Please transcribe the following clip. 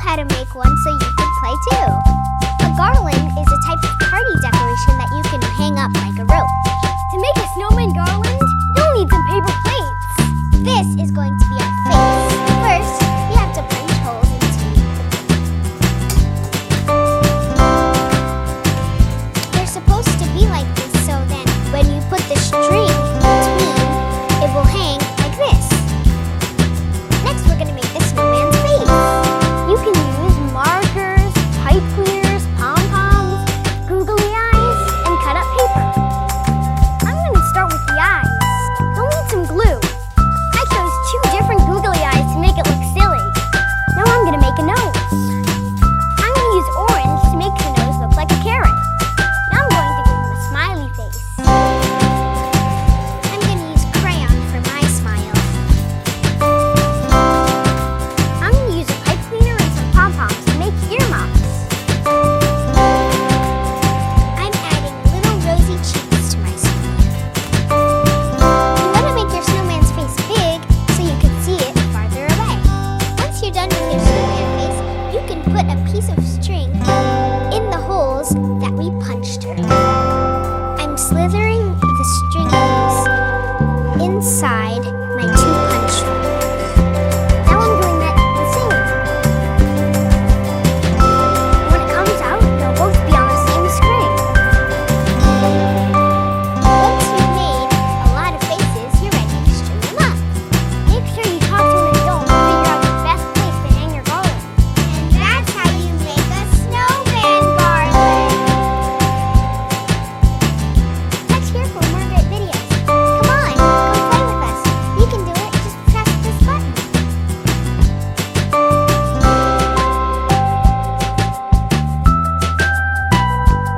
how to make one so you can play too. A garland is a type of party decoration that you can hang up like a rope. To make a snowman garland, you'll need some paper plates. This is going to be our face. First, we have to punch holes into it. They're supposed to be like this, so then when you put the string between, it will hang like this. Next, we're going to make the snowman's face. You can use markers, pipe cleaners, pom-poms, googly eyes, and cut up paper. I'm going to start with the eyes. You'll need some glue. I chose 2 different googly eyes to make it look silly. Now I'm going to make a nose. I'm going to use orange to make the nose look like a carrot. Now I'm going to give him a smiley face. I'm going to use crayon for my smile. I'm going to use a pipe cleaner and some pom-poms to make earmuffs. I'm adding little rosy cheeks to my smile. You want to make your snowman's face big so you can see it farther away. Once you're done with your snowman face, you can put a piece of string